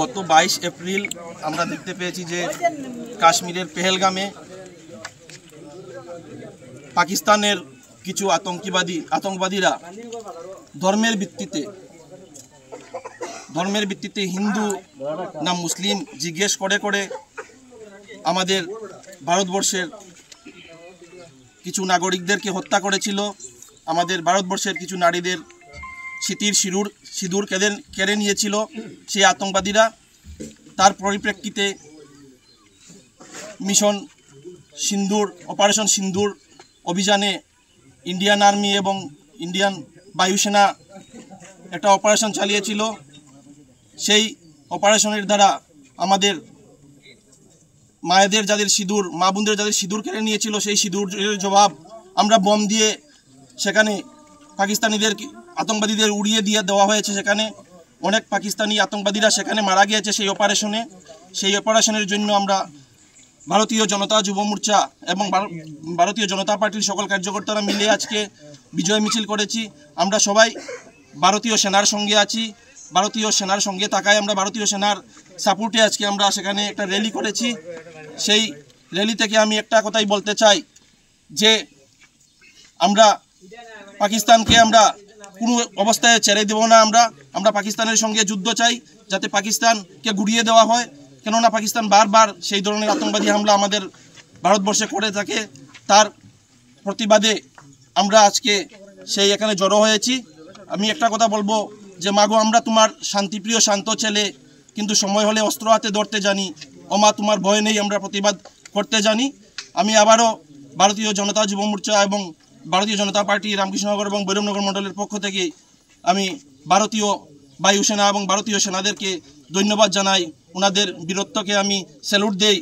গত 22 এপ্রিল আমরা দেখতে পেয়েছি যে কাশ্মীরের পেহেলগামে পাকিস্তানের কিছু আতঙ্কবাদীরা ধর্মের ভিত্তিতে হিন্দু না মুসলিম জিজ্ঞেস করে আমাদের ভারতবর্ষের কিছু নাগরিকদেরকে হত্যা করেছিল। আমাদের ভারতবর্ষের কিছু নারীদের স্মৃতির সিঁদুর কেড়ে নিয়েছিল সেই আতঙ্কবাদীরা। তার পরিপ্রেক্ষিতে মিশন সিন্দুর, অপারেশন সিন্দুর অভিযানে ইন্ডিয়ান আর্মি এবং ইন্ডিয়ান বায়ুসেনা একটা অপারেশন চালিয়েছিল। সেই অপারেশনের দ্বারা আমাদের মায়েদের যাদের সিঁদুর, মা বোনদের যাদের সিঁদুর কেড়ে নিয়েছিল, সেই সিঁদুরের জবাব আমরা বোম দিয়ে সেখানে আতঙ্কবাদীদের উড়িয়ে দেওয়া হয়েছে। সেখানে অনেক পাকিস্তানি আতঙ্কবাদীরা সেখানে মারা গিয়েছে সেই অপারেশনের জন্য আমরা ভারতীয় জনতা যুব মোর্চা এবং ভারতীয় জনতা পার্টির সকল কার্যকর্তারা মিলে আজকে বিজয় মিছিল করেছি। আমরা সবাই ভারতীয় সেনার সঙ্গে আছি, ভারতীয় সেনার সঙ্গে থাকায় আমরা ভারতীয় সেনার সাপোর্টে আজকে আমরা সেখানে একটা র্যালি করেছি। সেই র্যালি থেকে আমি একটা কথাই বলতে চাই যে আমরা পাকিস্তানকে আমরা কোনো অবস্থায় ছেড়ে দেব না। আমরা পাকিস্তানের সঙ্গে যুদ্ধ চাই, যাতে পাকিস্তানকে গুড়িয়ে দেওয়া হয়, কেননা পাকিস্তান বারবার সেই ধরনের আতঙ্কবাদী হামলা আমাদের ভারতবর্ষে করে থাকে। তার প্রতিবাদে আমরা আজকে এখানে জড়ো হয়েছি। আমি একটা কথা বলবো যে মাগো, আমরা তোমার শান্তিপ্রিয় শান্ত ছেলে, কিন্তু সময় হলে অস্ত্র হাতে ধরতে জানি। ও মা, তোমার ভয় নেই, আমরা প্রতিবাদ করতে জানি। আমি আবারও ভারতীয় জনতা যুব মোর্চা এবং ভারতীয় জনতা পার্টি রামকৃষ্ণনগর এবং বৈরমনগর মণ্ডলের পক্ষ থেকে আমি ভারতীয় বায়ুসেনা এবং ভারতীয় সেনাদেরকে ধন্যবাদ জানাই। ওনাদের বীরত্বকে আমি স্যালুট দেই।